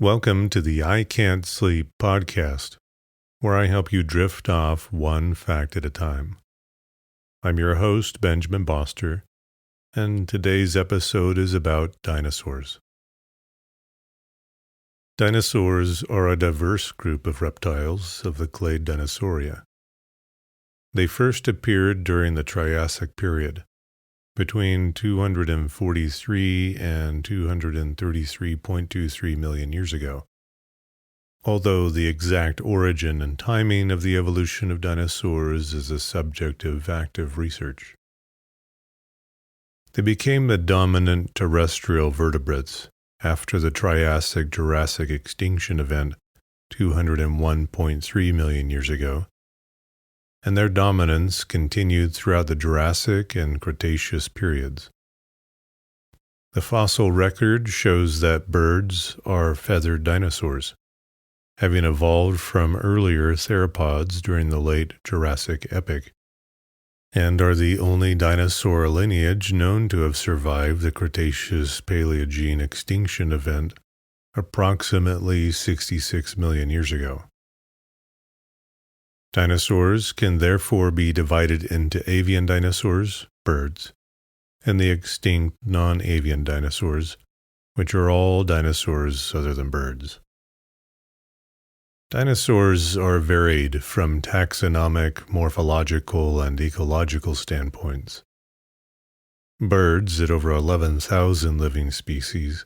Welcome to the I Can't Sleep podcast, where I help you drift off one fact at a time. I'm your host, Benjamin Boster, and today's episode is about dinosaurs. Dinosaurs are a diverse group of reptiles of the clade Dinosauria. They first appeared during the Triassic period, between 243 and 233.23 million years ago. Although the exact origin and timing of the evolution of dinosaurs is a subject of active research. They became the dominant terrestrial vertebrates after the Triassic-Jurassic extinction event 201.3 million years ago, and their dominance continued throughout the Jurassic and Cretaceous periods. The fossil record shows that birds are feathered dinosaurs, having evolved from earlier theropods during the late Jurassic epoch, and are the only dinosaur lineage known to have survived the Cretaceous-Paleogene extinction event approximately 66 million years ago. Dinosaurs can therefore be divided into avian dinosaurs, birds, and the extinct non-avian dinosaurs, which are all dinosaurs other than birds. Dinosaurs are varied from taxonomic, morphological, and ecological standpoints. Birds, at over 11,000 living species,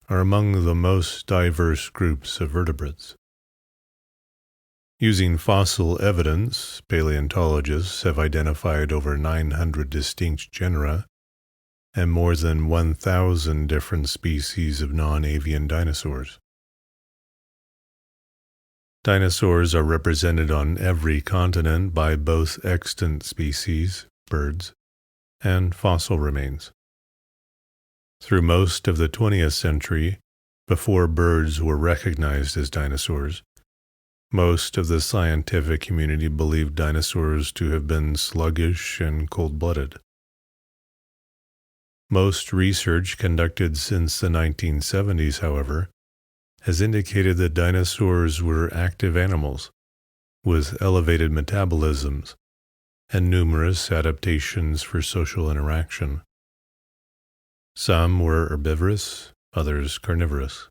are among the most diverse groups of vertebrates. Using fossil evidence, paleontologists have identified over 900 distinct genera and more than 1,000 different species of non-avian dinosaurs. Dinosaurs are represented on every continent by both extant species, birds, and fossil remains. Through most of the 20th century, before birds were recognized as dinosaurs, most of the scientific community believed dinosaurs to have been sluggish and cold-blooded. Most research conducted since the 1970s, however, has indicated that dinosaurs were active animals with elevated metabolisms and numerous adaptations for social interaction. Some were herbivorous, others carnivorous.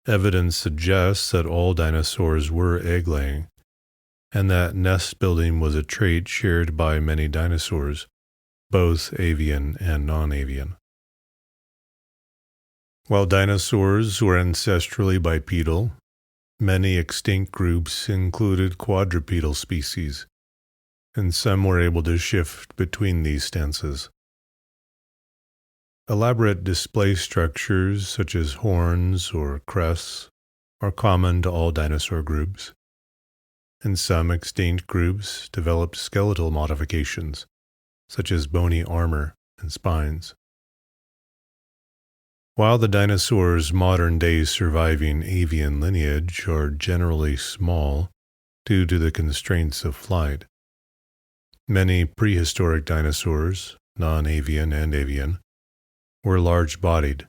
Evidence suggests that all dinosaurs were egg-laying, and that nest-building was a trait shared by many dinosaurs, both avian and non-avian. While dinosaurs were ancestrally bipedal, many extinct groups included quadrupedal species, and some were able to shift between these stances. Elaborate display structures such as horns or crests are common to all dinosaur groups, and some extinct groups developed skeletal modifications such as bony armor and spines. While the dinosaurs' modern-day surviving avian lineage are generally small due to the constraints of flight, many prehistoric dinosaurs, non-avian and avian, were large-bodied.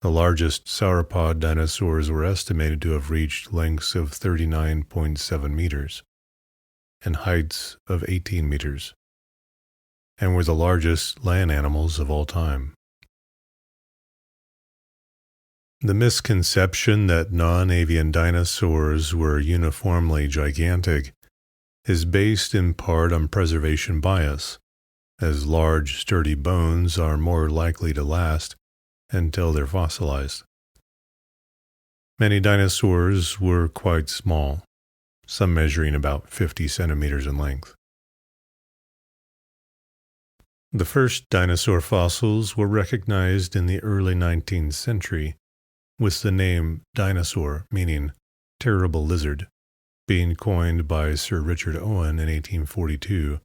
The largest sauropod dinosaurs were estimated to have reached lengths of 39.7 meters and heights of 18 meters, and were the largest land animals of all time. The misconception that non-avian dinosaurs were uniformly gigantic is based in part on preservation bias, as large, sturdy bones are more likely to last until they're fossilized. Many dinosaurs were quite small, some measuring about 50 centimeters in length. The first dinosaur fossils were recognized in the early 19th century, with the name dinosaur, meaning terrible lizard, being coined by Sir Richard Owen in 1842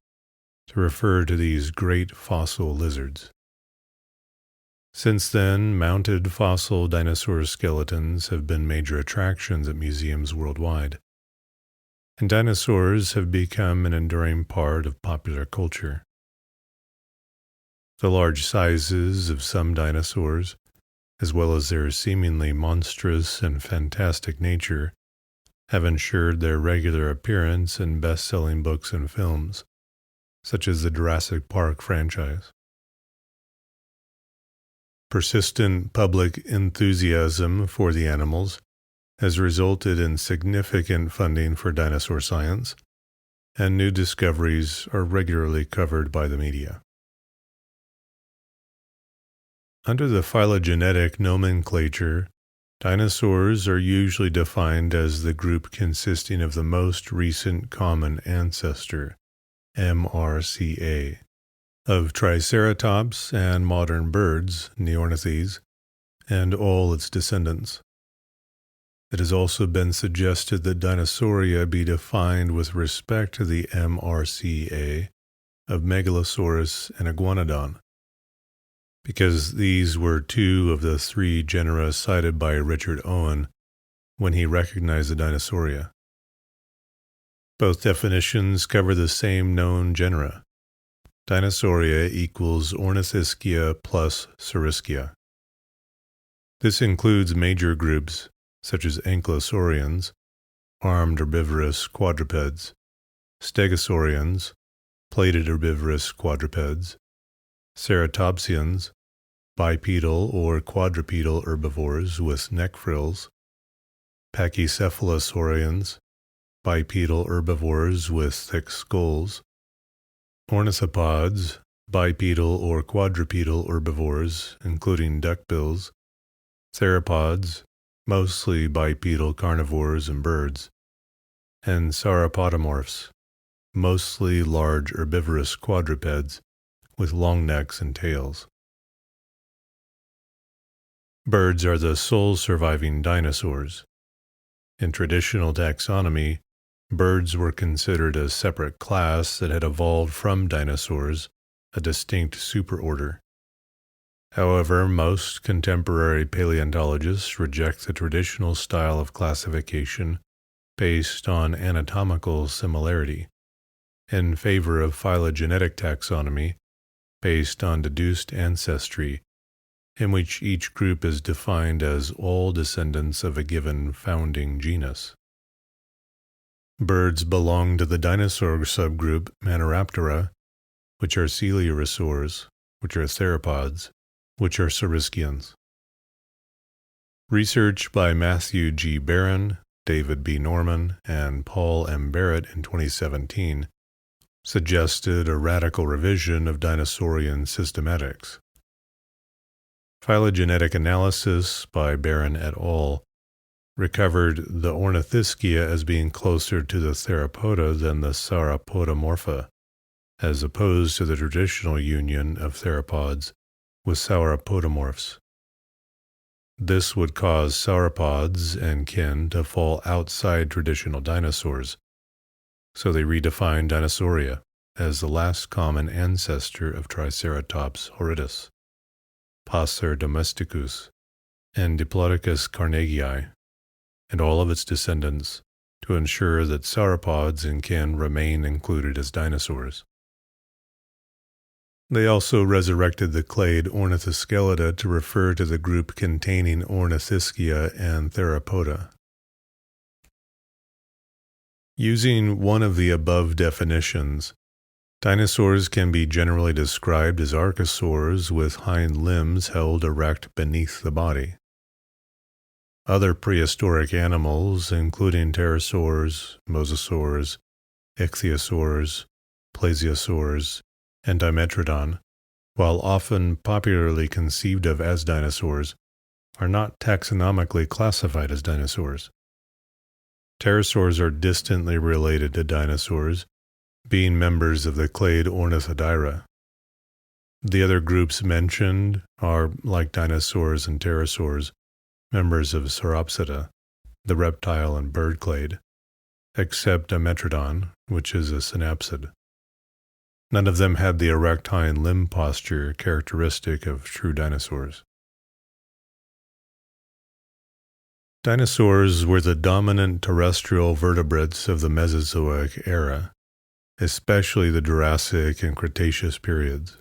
to refer to these great fossil lizards. Since then, mounted fossil dinosaur skeletons have been major attractions at museums worldwide, and dinosaurs have become an enduring part of popular culture. The large sizes of some dinosaurs as well as their seemingly monstrous and fantastic nature, have ensured their regular appearance in best-selling books and films, such as the Jurassic Park franchise. Persistent public enthusiasm for the animals has resulted in significant funding for dinosaur science, and new discoveries are regularly covered by the media. Under the phylogenetic nomenclature, dinosaurs are usually defined as the group consisting of the most recent common ancestor, MRCA, of Triceratops and modern birds, Neornithes, and all its descendants. It has also been suggested that Dinosauria be defined with respect to the MRCA of Megalosaurus and Iguanodon, because these were two of the three genera cited by Richard Owen when he recognized the Dinosauria. Both definitions cover the same known genera. Dinosauria equals Ornithischia plus Saurischia. This includes major groups such as ankylosaurians, armed herbivorous quadrupeds, stegosaurians, plated herbivorous quadrupeds, ceratopsians, bipedal or quadrupedal herbivores with neck frills, pachycephalosaurians, bipedal herbivores with thick skulls, ornithopods, bipedal or quadrupedal herbivores, including duckbills, theropods, mostly bipedal carnivores and birds, and sauropodomorphs, mostly large herbivorous quadrupeds with long necks and tails. Birds are the sole surviving dinosaurs. In traditional taxonomy, birds were considered a separate class that had evolved from dinosaurs, a distinct superorder. However, most contemporary paleontologists reject the traditional style of classification based on anatomical similarity, in favor of phylogenetic taxonomy based on deduced ancestry, in which each group is defined as all descendants of a given founding genus. Birds belong to the dinosaur subgroup Maniraptora, which are coeluriosaurs, which are theropods, which are saurischians. Research by Matthew G. Barron, David B. Norman, and Paul M. Barrett in 2017 suggested a radical revision of dinosaurian systematics. Phylogenetic analysis by Barron et al. Recovered the Ornithischia as being closer to the Theropoda than the Sauropodomorpha, as opposed to the traditional union of theropods with sauropodomorphs. This would cause sauropods and kin to fall outside traditional dinosaurs, so they redefined Dinosauria as the last common ancestor of Triceratops horridus, Passer domesticus, and Diplodocus carnegii, and all of its descendants, to ensure that sauropods and kin remain included as dinosaurs. They also resurrected the clade Ornithoskeleton to refer to the group containing Ornithischia and Theropoda. Using one of the above definitions, dinosaurs can be generally described as archosaurs with hind limbs held erect beneath the body. Other prehistoric animals, including pterosaurs, mosasaurs, ichthyosaurs, plesiosaurs, and Dimetrodon, while often popularly conceived of as dinosaurs, are not taxonomically classified as dinosaurs. Pterosaurs are distantly related to dinosaurs, being members of the clade Ornithodyra. The other groups mentioned are, like dinosaurs and pterosaurs, members of Sauropsida, the reptile and bird clade, except Dimetrodon, which is a synapsid. None of them had the erect hind limb posture characteristic of true dinosaurs. Dinosaurs were the dominant terrestrial vertebrates of the Mesozoic era, especially the Jurassic and Cretaceous periods.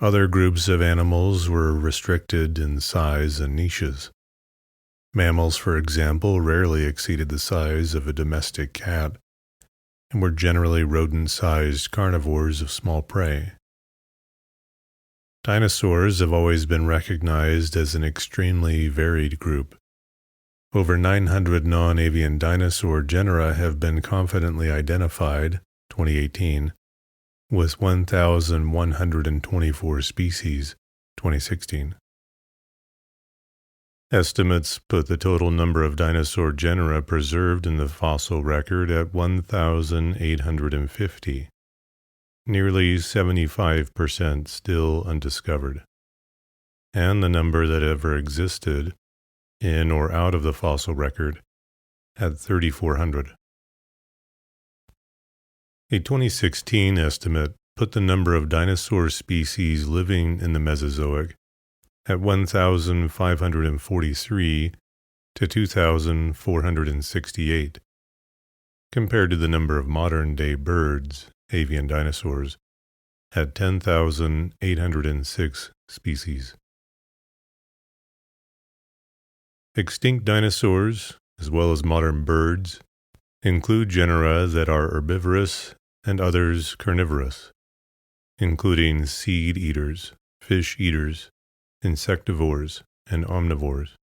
Other groups of animals were restricted in size and niches. Mammals, for example, rarely exceeded the size of a domestic cat and were generally rodent-sized carnivores of small prey. Dinosaurs have always been recognized as an extremely varied group. Over 900 non-avian dinosaur genera have been confidently identified, 2018, with 1,124 species, 2016. Estimates put the total number of dinosaur genera preserved in the fossil record at 1,850, nearly 75% still undiscovered, and the number that ever existed, in or out of the fossil record, at 3,400. A 2016 estimate put the number of dinosaur species living in the Mesozoic at 1,543 to 2,468, compared to the number of modern-day birds, avian dinosaurs, at 10,806 species. Extinct dinosaurs, as well as modern birds, include genera that are herbivorous and others carnivorous, including seed eaters, fish eaters, insectivores, and omnivores.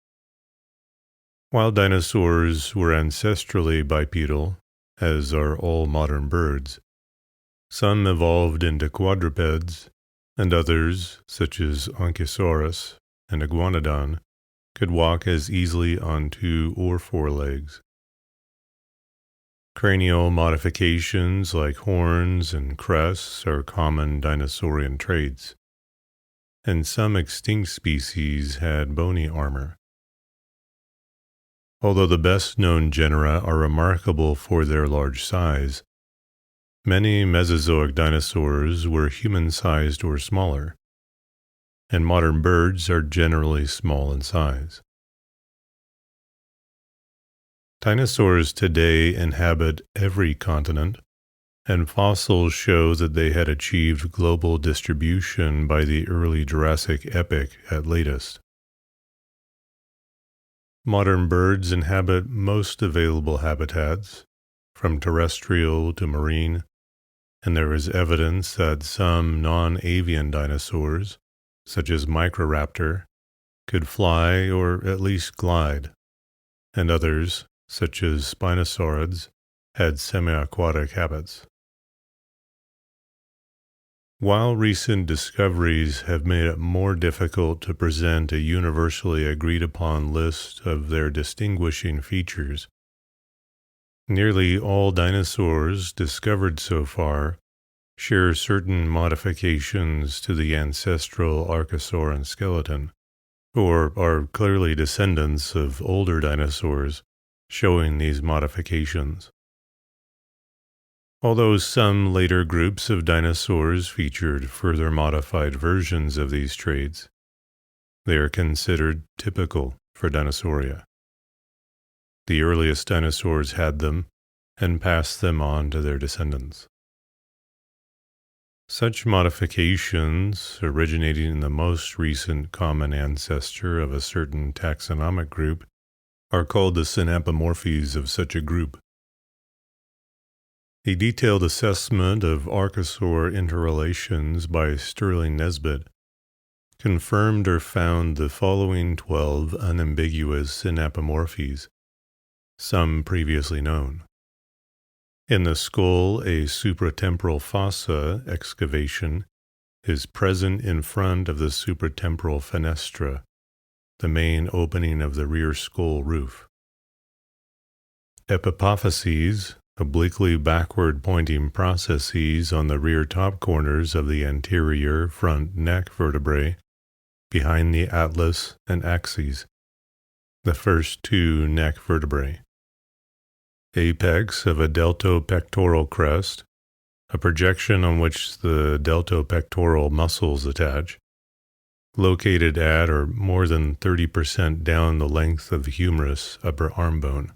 While dinosaurs were ancestrally bipedal, as are all modern birds, some evolved into quadrupeds, and others, such as Onchosaurus and Iguanodon, could walk as easily on 2 or 4 legs. Cranial modifications like horns and crests are common dinosaurian traits, and some extinct species had bony armor. Although the best-known genera are remarkable for their large size, many Mesozoic dinosaurs were human-sized or smaller, and modern birds are generally small in size. Dinosaurs today inhabit every continent, and fossils show that they had achieved global distribution by the early Jurassic epoch at latest. Modern birds inhabit most available habitats, from terrestrial to marine, and there is evidence that some non-avian dinosaurs, such as Microraptor, could fly or at least glide, and others, such as Spinosaurids, had semi-aquatic habits. While recent discoveries have made it more difficult to present a universally agreed-upon list of their distinguishing features, nearly all dinosaurs discovered so far share certain modifications to the ancestral Archosauran skeleton, or are clearly descendants of older dinosaurs showing these modifications. Although some later groups of dinosaurs featured further modified versions of these traits, they are considered typical for Dinosauria. The earliest dinosaurs had them and passed them on to their descendants. Such modifications, originating in the most recent common ancestor of a certain taxonomic group, are called the synapomorphies of such a group. A detailed assessment of Archosaur interrelations by Sterling Nesbitt confirmed or found the following 12 unambiguous synapomorphies, some previously known. In the skull, a supratemporal fossa excavation is present in front of the supratemporal fenestra, the main opening of the rear skull roof. Epipophyses, obliquely backward-pointing processes on the rear top corners of the anterior front neck vertebrae, behind the atlas and axes, the first 2 neck vertebrae. Apex of a deltopectoral crest, a projection on which the deltopectoral muscles attach, located at or more than 30% down the length of the humerus upper arm bone.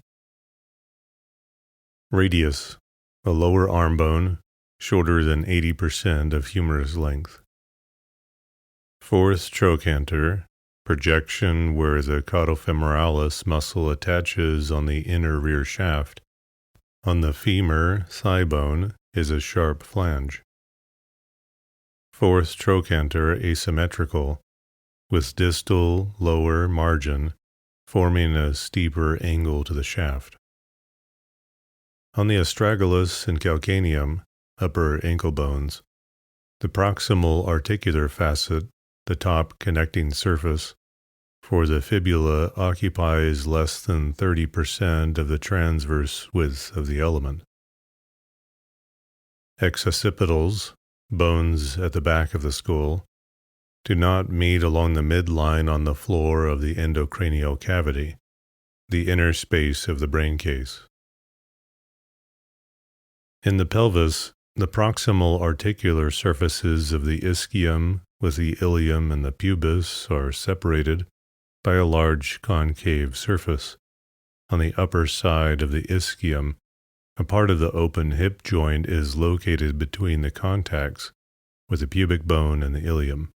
Radius, a lower arm bone, shorter than 80% of humerus length. Fourth trochanter, projection where the caudofemoralis muscle attaches on the inner rear shaft. On the femur, thigh bone, is a sharp flange. Fourth trochanter asymmetrical, with distal lower margin forming a steeper angle to the shaft. On the astragalus and calcaneum, upper ankle bones, the proximal articular facet, the top connecting surface, for the fibula occupies less than 30% of the transverse width of the element. Exoccipitals, bones at the back of the skull, do not meet along the midline on the floor of the endocranial cavity, the inner space of the brain case. In the pelvis, the proximal articular surfaces of the ischium with the ilium and the pubis are separated by a large concave surface. On the upper side of the ischium, a part of the open hip joint is located between the contacts with the pubic bone and the ilium.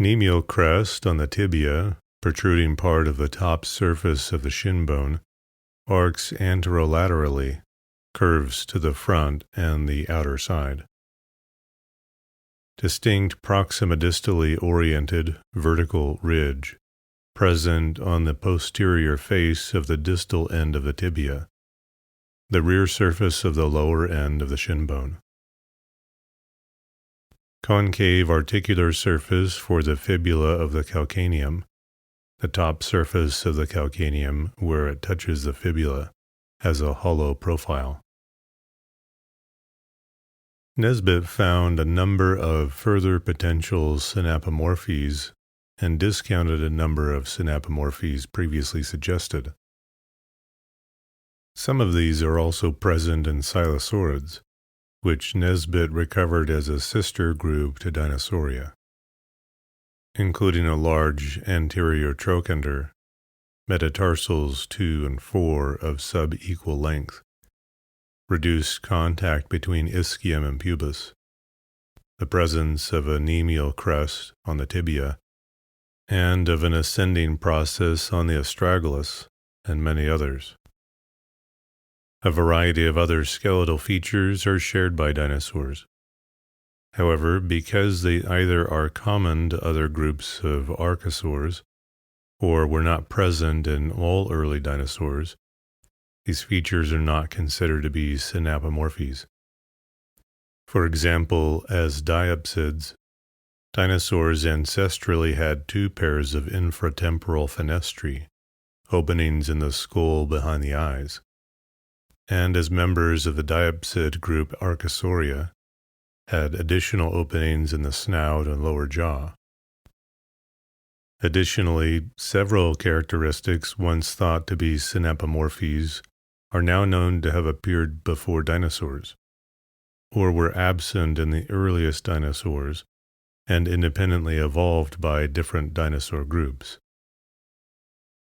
Nemial crest on the tibia, protruding part of the top surface of the shin bone, arcs anterolaterally, curves to the front and the outer side. Distinct proximodistally oriented vertical ridge, present on the posterior face of the distal end of the tibia, the rear surface of the lower end of the shin bone. Concave articular surface for the fibula of the calcaneum, the top surface of the calcaneum where it touches the fibula, has a hollow profile. Nesbitt found a number of further potential synapomorphies and discounted a number of synapomorphies previously suggested. Some of these are also present in silosaurids, which Nesbitt recovered as a sister group to Dinosauria, including a large anterior trochanter, metatarsals 2 and 4 of sub-equal length, reduced contact between ischium and pubis, the presence of a nemial crest on the tibia, and of an ascending process on the astragalus, and many others. A variety of other skeletal features are shared by dinosaurs. However, because they either are common to other groups of archosaurs or were not present in all early dinosaurs, these features are not considered to be synapomorphies. For example, as diapsids, dinosaurs ancestrally had 2 pairs of infratemporal fenestrae, openings in the skull behind the eyes, and as members of the diapsid group Archosauria, had additional openings in the snout and lower jaw. Additionally, several characteristics once thought to be synapomorphies are now known to have appeared before dinosaurs, or were absent in the earliest dinosaurs and independently evolved by different dinosaur groups.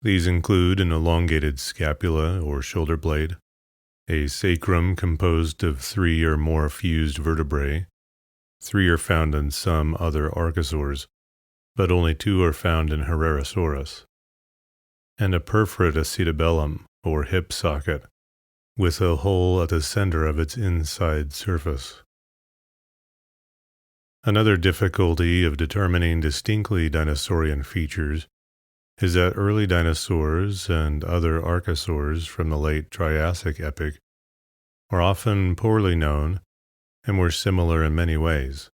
These include an elongated scapula or shoulder blade, a sacrum composed of 3 or more fused vertebrae. 3 are found in some other archosaurs, but only 2 are found in Herrerasaurus, and a perforate acetabellum, or hip socket, with a hole at the center of its inside surface. Another difficulty of determining distinctly dinosaurian features is that early dinosaurs and other archosaurs from the late Triassic epoch are often poorly known and were similar in many ways.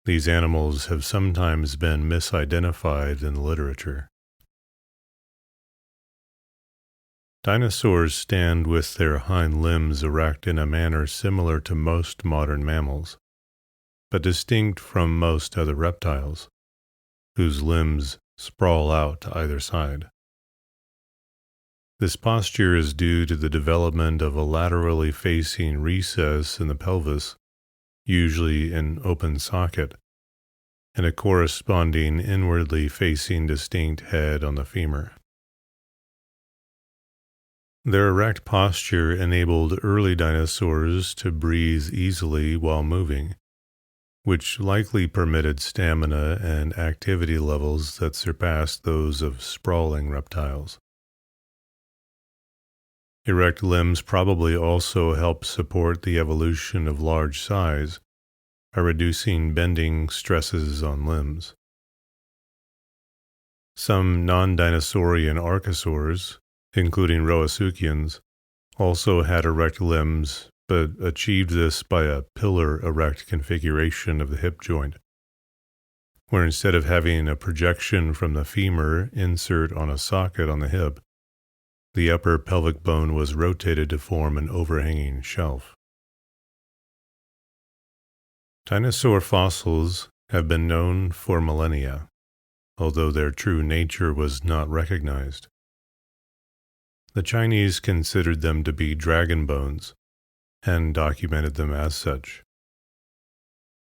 These animals have sometimes been misidentified in the literature. Dinosaurs stand with their hind limbs erect in a manner similar to most modern mammals, but distinct from most other reptiles, whose limbs sprawl out to either side. This posture is due to the development of a laterally facing recess in the pelvis, usually an open socket, and a corresponding inwardly facing distinct head on the femur. Their erect posture enabled early dinosaurs to breathe easily while moving, which likely permitted stamina and activity levels that surpassed those of sprawling reptiles. Erect limbs probably also helped support the evolution of large size by reducing bending stresses on limbs. Some non-dinosaurian archosaurs, including Roasuchians, also had erect limbs, but achieved this by a pillar-erect configuration of the hip joint, where instead of having a projection from the femur insert on a socket on the hip, the upper pelvic bone was rotated to form an overhanging shelf. Dinosaur fossils have been known for millennia, although their true nature was not recognized. The Chinese considered them to be dragon bones and documented them as such.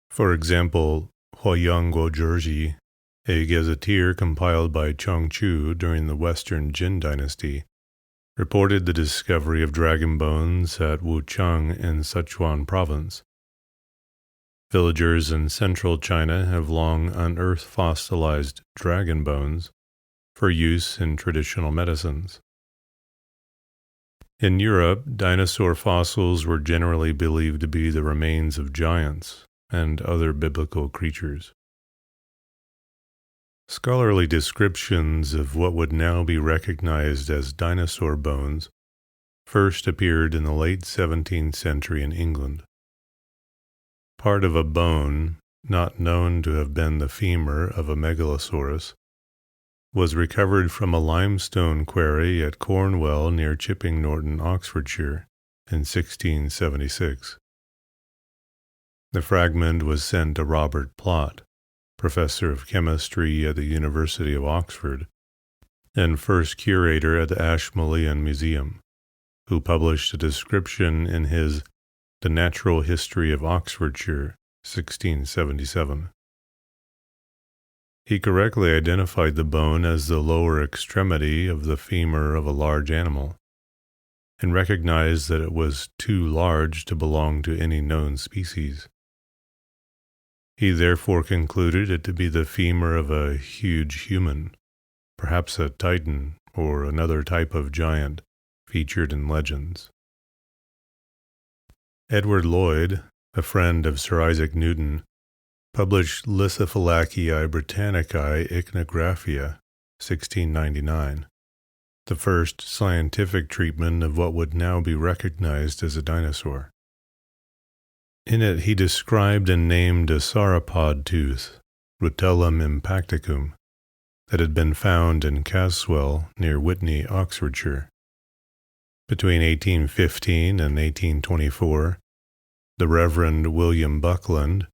For example, Huoyang Guozhizhi, a gazetteer compiled by Chongchu during the Western Jin dynasty, reported the discovery of dragon bones at Wuchang in Sichuan province. Villagers in central China have long unearthed fossilized dragon bones for use in traditional medicines. In Europe, dinosaur fossils were generally believed to be the remains of giants and other biblical creatures. Scholarly descriptions of what would now be recognized as dinosaur bones first appeared in the late 17th century in England. Part of a bone, not known to have been the femur of a megalosaurus, was recovered from a limestone quarry at Cornwell near Chipping Norton, Oxfordshire, in 1676. The fragment was sent to Robert Plot, professor of chemistry at the University of Oxford, and first curator at the Ashmolean Museum, who published a description in his The Natural History of Oxfordshire, 1677. He correctly identified the bone as the lower extremity of the femur of a large animal, and recognized that it was too large to belong to any known species. He therefore concluded it to be the femur of a huge human, perhaps a titan or another type of giant featured in legends. Edward Lloyd, a friend of Sir Isaac Newton, published Lithophylaceae Britannicae Ichnographia, 1699, the first scientific treatment of what would now be recognized as a dinosaur. In it he described and named a sauropod tooth, Rutellum impacticum, that had been found in Caswell near Witney, Oxfordshire. Between 1815 and 1824, the Reverend William Buckland,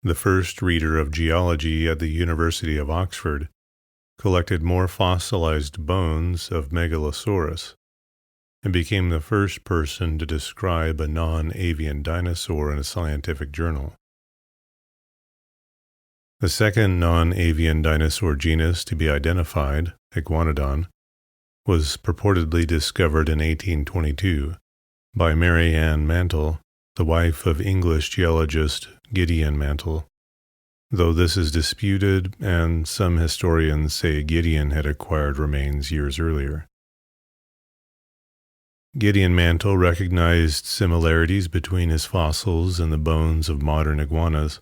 the first reader of geology at the University of Oxford, collected more fossilized bones of Megalosaurus and became the first person to describe a non-avian dinosaur in a scientific journal. The second non-avian dinosaur genus to be identified, Iguanodon, was purportedly discovered in 1822 by Mary Ann Mantle, the wife of English geologist Gideon Mantle, though this is disputed and some historians say Gideon had acquired remains years earlier. Gideon Mantle recognized similarities between his fossils and the bones of modern iguanas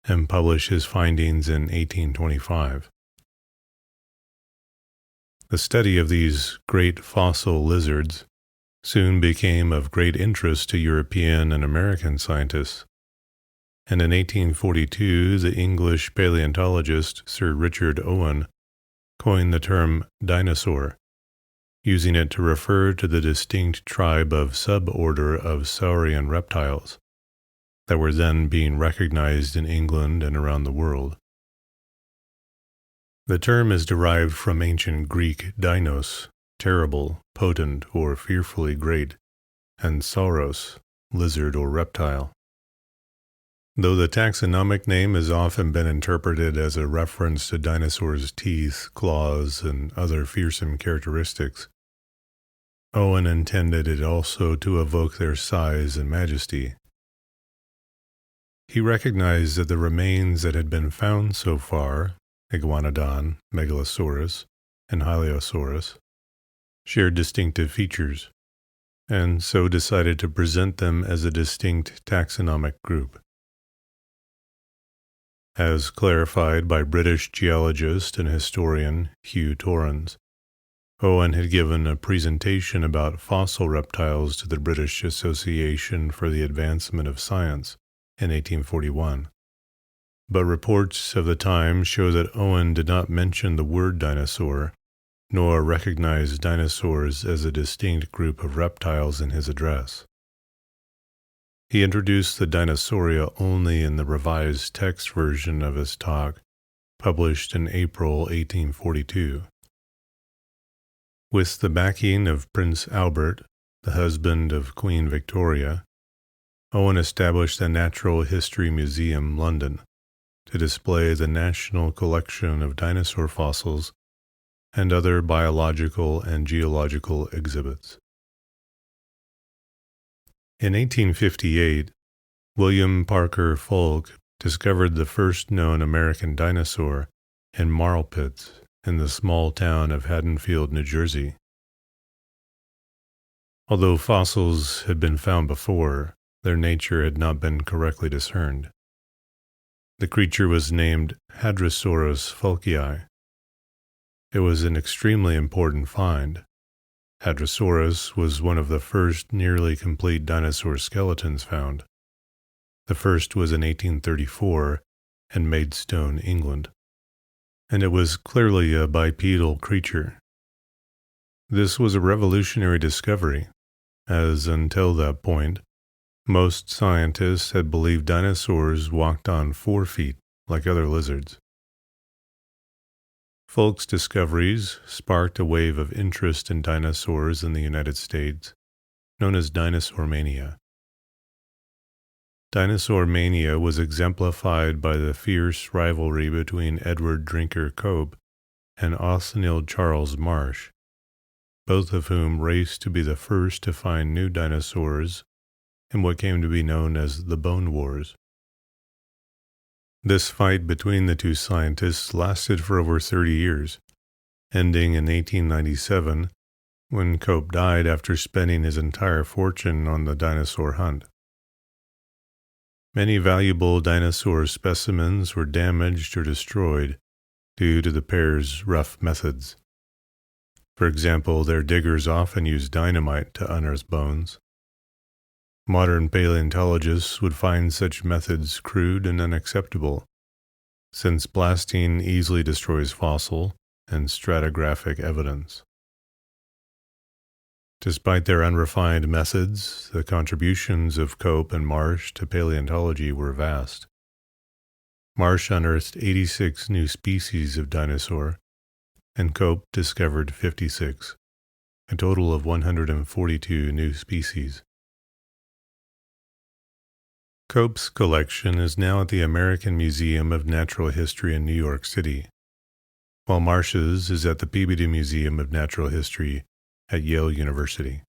and published his findings in 1825. The study of these great fossil lizards soon became of great interest to European and American scientists, and in 1842 the English paleontologist Sir Richard Owen coined the term dinosaur, using it to refer to the distinct tribe of suborder of saurian reptiles that were then being recognized in England and around the world. The term is derived from ancient Greek dinos, terrible, potent, or fearfully great, and sauros, lizard or reptile. Though the taxonomic name has often been interpreted as a reference to dinosaurs' teeth, claws, and other fearsome characteristics, Owen intended it also to evoke their size and majesty. He recognized that the remains that had been found so far, Iguanodon, Megalosaurus, and Hylaeosaurus, shared distinctive features, and so decided to present them as a distinct taxonomic group. As clarified by British geologist and historian Hugh Torrens, Owen had given a presentation about fossil reptiles to the British Association for the Advancement of Science in 1841. But reports of the time show that Owen did not mention the word dinosaur, nor recognize dinosaurs as a distinct group of reptiles in his address. He introduced the Dinosauria only in the revised text version of his talk, published in April 1842. With the backing of Prince Albert, the husband of Queen Victoria, Owen established the Natural History Museum, London, to display the national collection of dinosaur fossils and other biological and geological exhibits. In 1858, William Parker Foulke discovered the first known American dinosaur in marl pits in the small town of Haddonfield, New Jersey. Although fossils had been found before, their nature had not been correctly discerned. The creature was named Hadrosaurus foulkei. It was an extremely important find. Hadrosaurus was one of the first nearly complete dinosaur skeletons found. The first was in 1834 in Maidstone, England, and it was clearly a bipedal creature. This was a revolutionary discovery, as until that point, most scientists had believed dinosaurs walked on 4 feet like other lizards. Foulke's discoveries sparked a wave of interest in dinosaurs in the United States, known as dinosaur mania. Dinosaur mania was exemplified by the fierce rivalry between Edward Drinker Cope and Othniel Charles Marsh, both of whom raced to be the first to find new dinosaurs in what came to be known as the Bone Wars. This fight between the two scientists lasted for over 30 years, ending in 1897 when Cope died after spending his entire fortune on the dinosaur hunt. Many valuable dinosaur specimens were damaged or destroyed due to the pair's rough methods. For example, their diggers often used dynamite to unearth bones. Modern paleontologists would find such methods crude and unacceptable, since blasting easily destroys fossil and stratigraphic evidence. Despite their unrefined methods, the contributions of Cope and Marsh to paleontology were vast. Marsh unearthed 86 new species of dinosaur, and Cope discovered 56, a total of 142 new species. Cope's collection is now at the American Museum of Natural History in New York City, while Marsh's is at the Peabody Museum of Natural History at Yale University.